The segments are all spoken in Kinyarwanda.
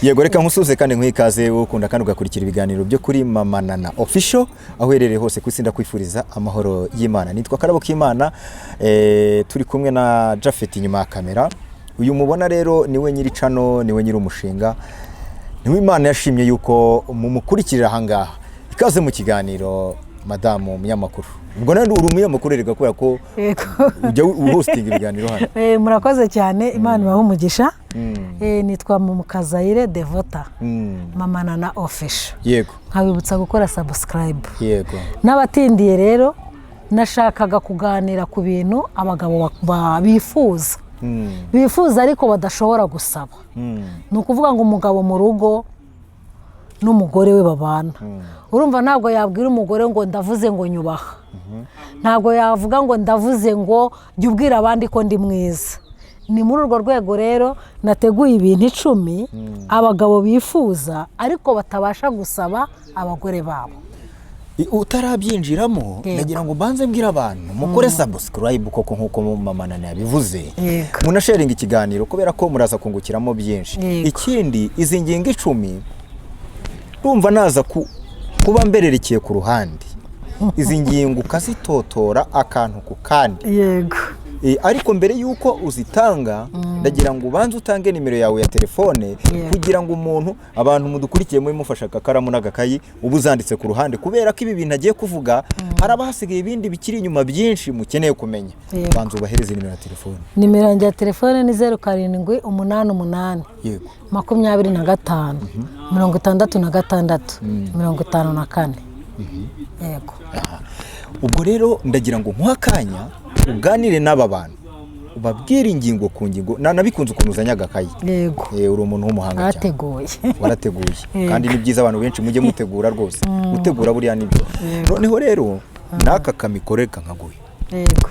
Yego reka nkusuze kandi nkwikaze ukunda kandi ugakurikira ibiganiro byo kuri Mama Nana Official aho herereye hose ku isi ndakwifuriza amahoro y'Imana. Nitwa Karabo k'Imana, turi kumwe na Japhet inyuma ya kamera. Uyu mubona rero niwe nyiri cano, niwe nyiri umushinga. Niwe Imana yashimye yuko mumukurikirira hangaha. Ikaze mu kiganiro Madamu Munyamakuru. Ubwo nandi uri umunyamakuru rega kubera ko ujya hosting ibiganiro hano. Murakoze cyane, Imana ibahe umugisha. Nitwa Mumukazayire Devota. Mama Nana Official. Yego. Nkabibutsa gukora subscribe. Yego. N'abatindiye rero nashakaga kuganira ku bintu abagabo bifuza. Bifuza ariko badashobora gusaba. Ni ukuvuga ngo umugabo mu rugo n'umugore we babana. Urumva ntabwo yabwira umugore ngo ndavuze ngo nyubaha. Ntabwo yavuga ngo ndavuze ngo jya ubwira abandi ko ndi mwiza. Ni muri urwo rwego rero nateguye ibintu 10 abagabo bifuza ariko batabasha gusaba abagore babo. Utarabyinjiramo nagira ngo banze mbwira abantu mukore subscribe koko nkuko Mama Nana yabivuze. Muna sharing ikiganiro kubera ko muraza kungukiramo byinshi. Ikindi izi ngingo 10 urumva naza kuba mbererekeye ku ruhande. Izi ngingo ukazitotora akantu ku kandi. Yego. Ariko mbere yuko uzitanga ndagira ngo ubanze utange nimero yawe ya telefone kugira ngo umuntu abantu mudukurikiye muri mufasha akakaramu n'agakayi ubuzanditse ku ruhande kubera ko ibi bintu agiye kuvuga harabahasigaye ibindi bikiri inyuma byinshi mukeneye kumenya. Banze ubahereze nimero ya telefone. Nimero yanjye ya telefone ni 0788 yego 25 66 54. Yego. Ubwo rero ndagira ngo nkwakanya uganire n'aba bantu ubabwira ingingo ku ngingo nabikunze ukuntu uzanyagakayi. Yego. Uri umuntu w'umuhanga cyane. Warateguye kandi ni byiza abantu benshi mujye mutegura rwose. Utegura buriya nibyo. Noneho rero naka kamikoreka nkaguye. Yego.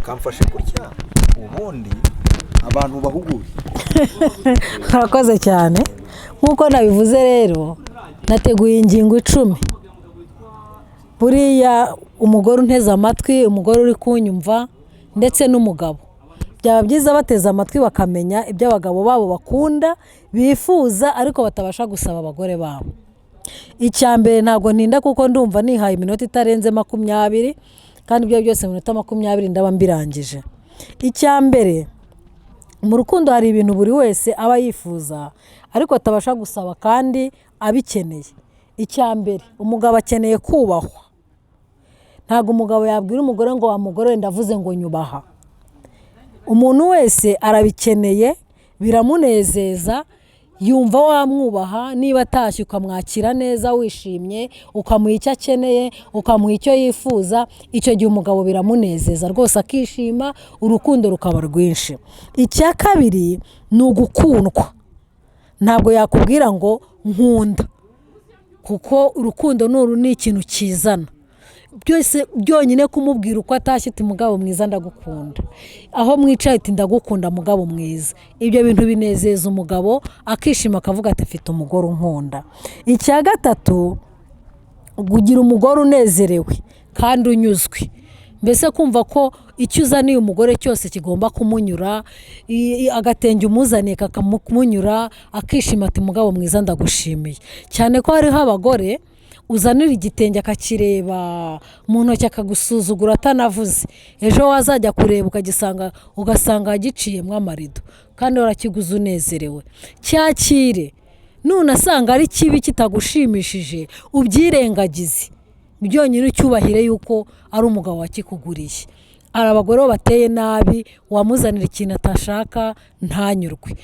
Kamfashe kurya ubundi abantu bahugure. Murakoze cyane. Nkuko nabivuze rero nateguye ingingo 10. Buriya umugore unteze amatwi, umugore uri kunyumva ndetse n'umugabo byaba byiza bateze amatwi bakamenya ibyo abagabo babo bakunda bifuza ariko batabasha gusaba abagore babo. Icyambere ntabwo ntinda kuko ndumva nihaye iminota itarenze 20 kandi ibyo byose iminota 20 ndaba mbirangije. Icyambere mu rukundo hari ibintu buri wese aba yifuza ariko atabasha gusaba kandi abikeneye. Icyambere umugabo akeneye kubahwa. Ntabwo umugabo yabwira umugore ngo wa mugore ndavuze ngo nyubaha. Umuntu wese arabikeneye biramunezeza yumva wamwubaha niba atashye ukamwakira neza wishimye ukamuha icyo akeneye ukamuha icyo yifuza icyo gihe umugabo biramunezeza rwose akishima urukundo rukaba rwinshi. Icya kabiri ni ugukundwa. Ntabwo yakubwira ngo nkunda kuko urukundo ni ikintu kizana. Byose byonyine kumubwira uko atashye ati mugabo mwiza ndagukunda. Aho mwicaye ati ndagukunda mugabo mwiza. Ibyo bintu binezeza umugabo akishima akavuga ati afite umugore unkunda. Icya gatatu kugira umugore unezerewe kandi unyuzwe. Mbese kumva ko icyo uzaniye umugore cyose kigomba kumunyura, agatenge umuzaniye kakamunyura akishima ati mugabo mwiza ndagushimiye. Cyane ko hariho abagore uzanira igitenge akakireba mu ntoki akagusuzugura atanavuze. Ejo wazajya kureba ugasanga giciyemo amarido kandi warakiguze unezerewe. Cyakire nunasanga ari kibi kitagushimishije ubyirengagize. Byonyine ucyubahire yuko ari umugabo wakikuguriye. Ari abagore bateye nabi wamuzanira ikintu atashaka ntanyurwe.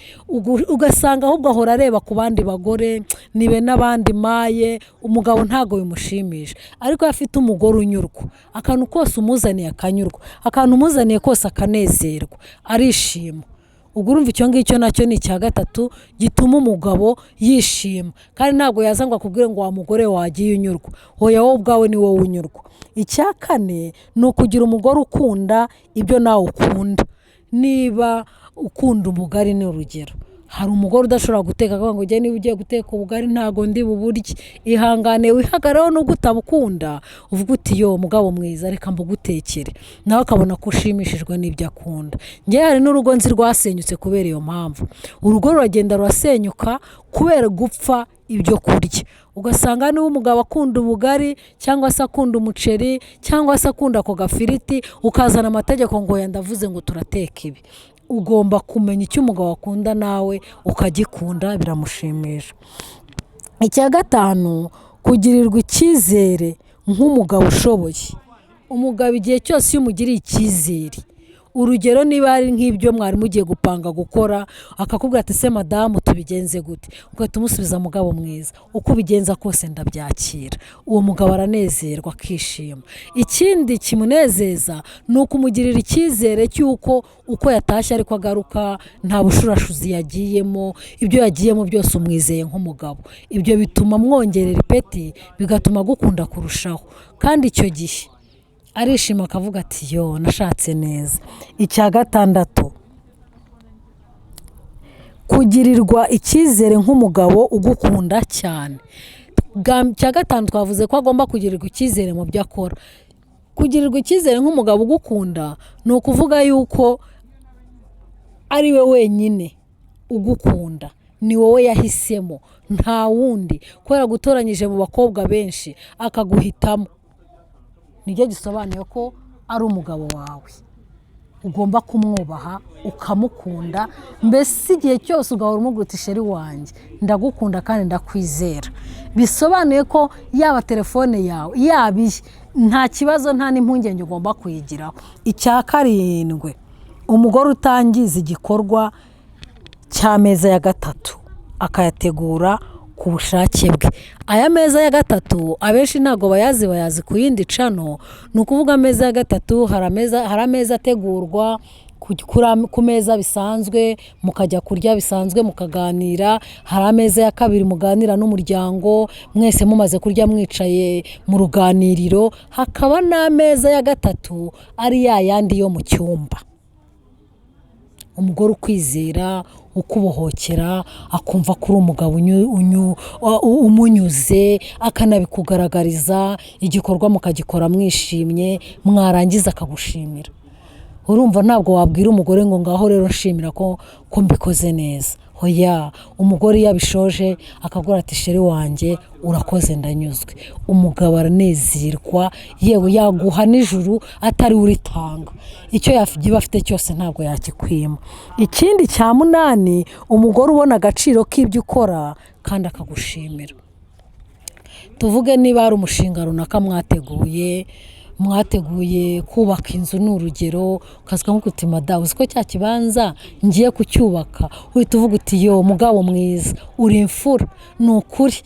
Ugasanga ahubwo ahora areba ku bandi bagore nibe n'abandi maye umugabo ntago bimushimisha. Ariko afite umugore unyurwa akantu kose umuzaniye akanyurwa akantu umuzaniye kose akanezerwa arishima. Ubwo urumva icyo ngicyo nacyo ni icya gatatu gituma umugabo yishima kandi ntabwo yazangwa kubwira ngo wa mugore wagiye unyurwa. Hoya wowe ubwawe ni wowe unyurwa. Icya kane ni ukugira umugore ukunda ibyo nawe ukunda. Niba ukunda umugari ni urugero hari umugore udashobora guteka akavuga ngo njye niba ugiye guteka ubugari ntago ndi buburye, ihangane wihagaraho nubwo utabukunda uvuga uti yo mugabo mwiza reka mbugutekere, nawe akabona ko ushimishijwe n'ibyo akunda. Njye hari n'urugo nzi rwasenyutse kubera iyo mpamvu, urugo ruragenda rurasenyuka kubera gupfa ibyo kurya. Ugasanga niba umugabo akunda ubugari cyangwa se akunda umuceri cyangwa se akunda ako gafiriti, ukazana amategeko ngo ndavuze ngo turateka ibi. Ugomba kumenya icyo umugabo akunda nawe ukagikunda, biramushimisha. Icya gatanu, kugirirwa icyizere nk'umugabo ushoboye. Umugabo igihe cyose iyo umugiriye icyizere, urugero niba ari nk'ibyo mwari mugiye gupanga gukora, akakubwira ati se madamu tubigenze gute, ugahita umusubiza mugabo mwiza, uko ubigenza kose ndabyakira. Uwo mugabo aranezerwa akishima. Ikindi kimunezeza ni ukumugirira icyizere cy'uko uko yatashye ariko agaruka, nta bushurashuzi yagiyemo, ibyo yagiyemo byose umwizeye nk'umugabo. Ibyo bituma mwongerera ipeti, bigatuma gukunda kurushaho, kandi icyo gihe arishima akavuga ati yo nashatse neza. Icya gatandatu, kugirirwa icyizere nk'umugabo ugukunda cyane. Icya gatanu twavuze ko agomba kugirirwa icyizere mu byo akora. Kugirirwa icyizere nk'umugabo ugukunda ni ukuvuga yuko ari we wenyine ugukunda, ni wowe yahisemo, nta wundi, kubera gutoranyije mu bakobwa benshi akaguhitamo. Nibyo gisobanuye ko ari umugabo wawe, ugomba kumwubaha ukamukunda, mbese igihe cyose ugahora umubwira uti sheri wanjye ndagukunda kandi ndakwizera. Bisobanuye ko yaba telefone yawe yaba iye, nta kibazo nta n'impungenge ugomba kuyigiraho. Icya karindwi, umugore utangiza igikorwa cy'ameza ya gatatu akayategura ku bushake bwe. Aya meza ya gatatu abenshi ntabwo bayazi ku yindi cano. Ni ukuvuga ameza ya gatatu, hari ameza ategurwa ku meza bisanzwe, mukajya kurya bisanzwe mukaganira. Hari ameza ya kabiri muganira n'umuryango mwese mumaze kurya mwicaye mu ruganiriro. Hakaba n'ameza ya gatatu ari yayandi yo mu cyumba. Umugore ukwizera, ukubohokera, akumva ko uri umugabo umunyuze, akanabikugaragariza, igikorwa mukagikora mwishimye, mwarangiza akagushimira. Urumva ntabwo wabwira umugore ngo ngaho rero nshimira ko mbikoze neza. Hoya, umugore iyo abishoje akagura ati sheri wanjye urakoze ndanyuzwe. Umugabo aranezerwa, yewe yaguha n'ijuru atari uritanga. Icyo yagiye afite cyose ntabwo yakikwima. Ikindi cya munani, umugore ubona agaciro k'ibyo ukora kandi akagushimira. Tuvuge niba ari umushinga runaka mwateguye kubaka inzu, ni urugero, ukavuga ngo uti madamu uzi ko cya kibanza ngiye kucyubaka, uhita uvuga uti yo mugabo mwiza uri imfura, ni ukuri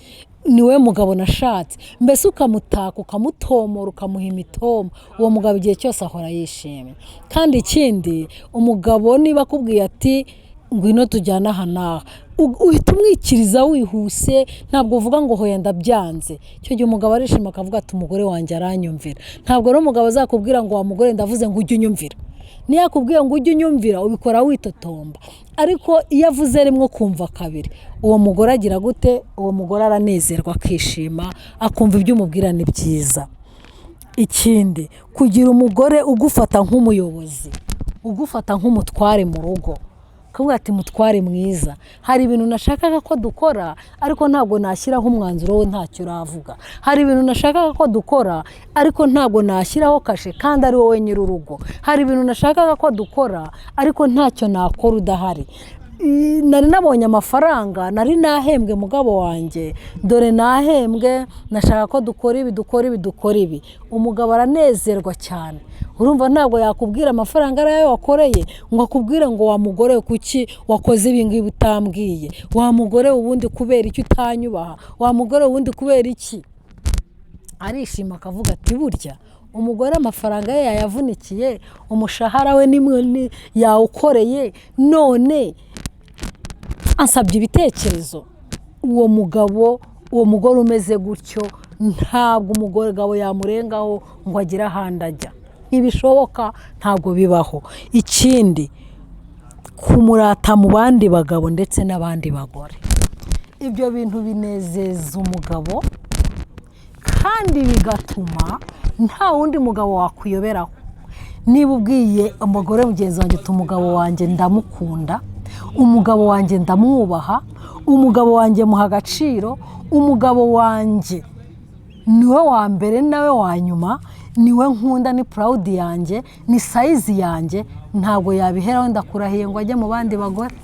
niwe mugabo nashatse. Mbese ukamutaka, ukamutomora, ukamuha imitoma. Uwo mugabo igihe cyose ahora yishimye. Kandi ikindi, umugabo niba akubwiye ati ngwino tujyana aha n'aha, uhita umwikiriza wihuse, ntabwo uvuga ngo hoya ndabyanze. Icyo gihe umugabo arishima akavuga ati umugore wanjye aranyumvira. Ntabwo rero umugabo azakubwira ngo wa mugore ndavuze ngo ujye unyumvira. Niyo yakubwiye ngo ujye unyumvira ubikora witotomba, ariko iyo avuze rimwe ukumva kabiri, uwo mugore agira gute? Uwo mugore aranezerwa akishima, akumva ibyo umubwira ni byiza. Ikindi, kugira umugore ugufata nk'umuyobozi, ugufata nk'umutware mu rugo. Kavuga ati mutware mwiza, hari ibintu nashakaga ko dukora ariko ntabwo nashyiraho umwanzuro we ntacyo uravuga. Hari ibintu nashakaga ko dukora ariko ntabwo nashyiraho kashe kandi ari wowe nyir'urugo. Hari ibintu nashakaga ko dukora ariko ntacyo nakora udahari. Nari nabonye amafaranga, nari nahembwe mugabo wanjye, dore nahembwe, nashaka ko dukora ibi. Umugabo aranezerwa cyane. Urumva ntabwo yakubwira amafaranga arayo wakoreye ngo akubwire ngo wa mugore kuki wakoze ibi ngibi utambwiye, wa mugore ubundi kubera iki utanyubaha, wa mugore ubundi kubera iki. Arishima akavuga ati burya umugore amafaranga ye yayavunikiye, umushahara we nimwe yawukoreye, none ansabye ibitekerezo. Uwo mugore umeze gutyo ntabwo umugabo yamurengaho ngo agire ahandi ajya. Ntibishoboka, ntabwo bibaho. Ikindi, kumurata mu bandi bagabo ndetse n'abandi bagore. Ibyo bintu binezeza umugabo kandi bigatuma nta wundi mugabo wakwiyoberaho. Niba ubwiye umugore mugenzi wanjye uti umugabo wanjye ndamukunda, umugabo wanjye ndamwubaha, umugabo wanjye muha agaciro, umugabo wanjye niwe wa mbere nawe wa nyuma, niwe nkunda, ni proud yanjye, ni size yanjye, ntabwo yabiheraho ndakurahiye ngo ajye mu bandi bagore.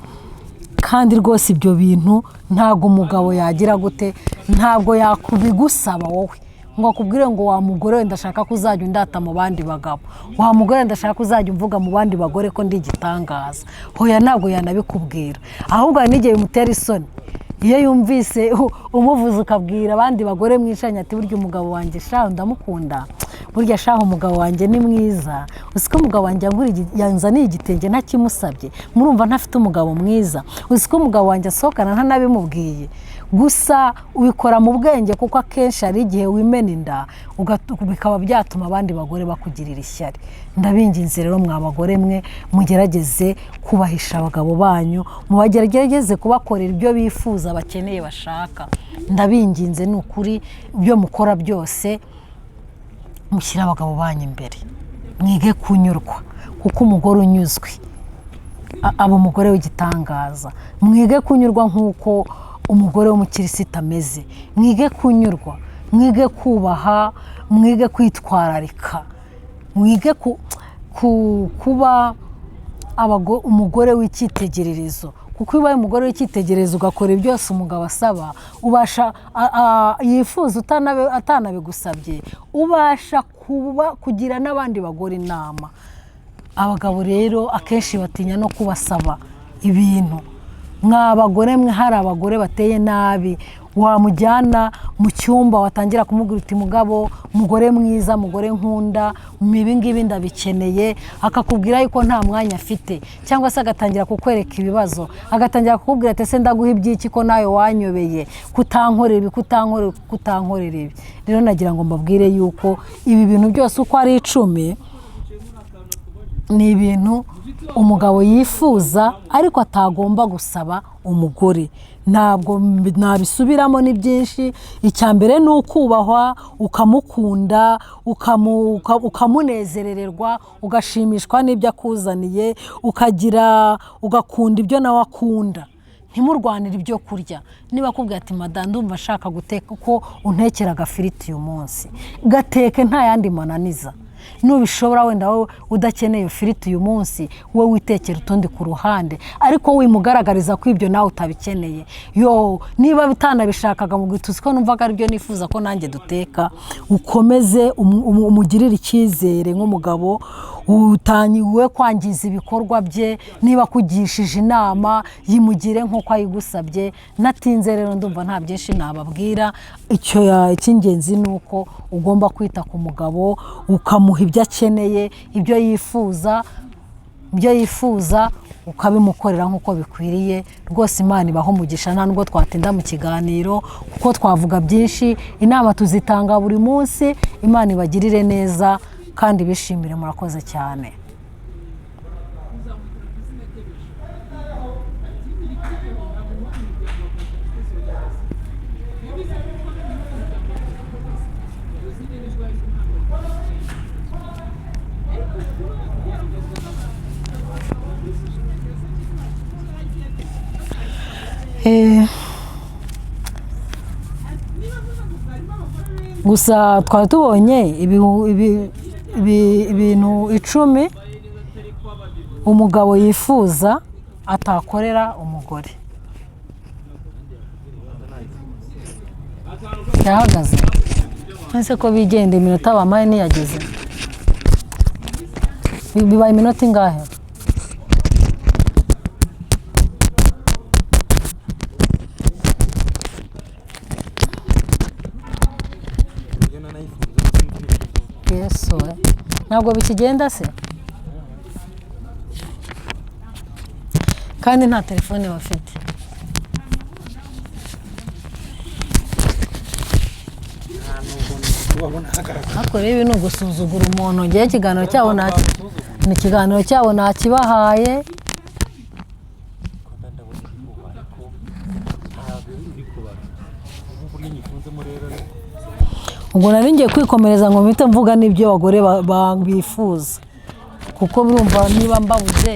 Kandi rwose ibyo bintu ntabwo umugabo yagira gute, ntabwo yakubigusaba wowe ngo akubwire ngo wa mugore we ndashaka ko uzajya undata mu bandi bagabo, wa mugore ndashaka ko uzajya umvuga mu bandi bagore ko ndi igitangaza. Hoya ntabwo yanabikubwira, ahubwo n'igihe bimutera isoni iyo yumvise umuvuze ukabwira abandi bagore mwishanya ati burya umugabo wanjye shaho ndamukunda, burya shaho umugabo wanjye ni mwiza, uziko umugabo wanjye yanzaniye igitenge ntakimusabye, murumva ntafite umugabo mwiza, uziko umugabo wanjye asohokana ntanabimubwiye. Gusa ubikora mu bwenge kuko akenshi hari igihe wimena inda bikaba byatuma abandi bagore bakugirira ishyari. Ndabinginze rero mwa bagore mwe mugerageze kubahisha abagabo banyu, mubagerageze kubakorera ibyo bifuza bakeneye bashaka. Ndabinginze ni ukuri ibyo mukora byose mushyira abagabo banyu imbere, mwige kunyurwa kuko umugore unyuzwe aba umugore w'igitangaza. Mwige kunyurwa nk'uko umugore w'umukirisitu ameze, mwige kunyurwa, mwige kubaha, mwige kwitwararika, mwige kuba umugore w'icyitegererezo. Kuko iyo ubaye umugore w'icyitegererezo ugakora byose umugabo asaba, ubasha yifuza atanabigusabye, ubasha kugira n'abandi bagore inama. Abagabo rero akenshi batinya no kubasaba ibintu. Mwa bagore mwe hari abagore bateye nabi, wamujyana mu cyumba watangira kumubwira uti mugabo, mugore mwiza, mugore nkunda, ibi ngibi ndabikeneye, akakubwira yuko nta mwanya afite, cyangwa se agatangira kukwereka ibibazo, agatangira kukubwira ati ese ndaguha ibyiki ko nawe wanyobeye, kutankorera ibi. Rero nagira ngo mbabwire yuko ibi bintu byose uko ari 10 ni ibintu umugabo yifuza ariko atagomba gusaba umugore. Ntabwo nabisubiramo, ni byinshi. Icya mbere ni ukubahwa, ukamukunda, ukamunezerererwa, ugashimishwa n'ibyo akuzaniye, ugakunda ibyo nawe akunda. Ntimurwanire ibyo kurya. Niba akubwira ati madame ndumva ashaka guteka uko untekera agafiriti uyu munsi, gateke nta yandi mananiza. Nubishobora wenda wowe udakeneye ifiriti uyu munsi, wowe witekera utundi ku ruhande, ariko wimugaragariza ko ibyo nawe utabikeneye. Niba bitanabishakaga mu gituzi ko numvaga aribyo nifuza ko nanjye duteka, ukomeze umugirire icyizere nk'umugabo, utanyiwe kwangiza ibikorwa bye. Niba kugishije inama yimugire nk'uko ayigusabye. Natinze rero ndumva nta byinshi nababwira. Icy'ingenzi ni uko ugomba kwita ku mugabo, ukamuha ibyo akeneye, ibyo yifuza ukabimukorera nk'uko bikwiriye. Rwose Imana ibaho umugisha. Nta nubwo twatinda mu kiganiro kuko twavuga byinshi, inama tuzitanga buri munsi. Imana ibagirire neza kandi bishimire. Murakoze cyane. Gusa twari tubonye ibintu 10 umugabo yifuza atakorera umugore. Yahagaze nese ko bigende iminota bamaye niyageze. Bibaye iminota ingahe? Yesu, ntabwo bikigenda se? Kandi nta telefone bafite. Hakore ibi ni ugusuzugura umuntu. Ngiye ikiganiro cyabo nakibahaye, kubara uburyo nyifunzemo rero ubwo nari ngiye kwikomereza ngo mpite mvuga n'ibyo abagore bifuza kuko birumva niba mbabuze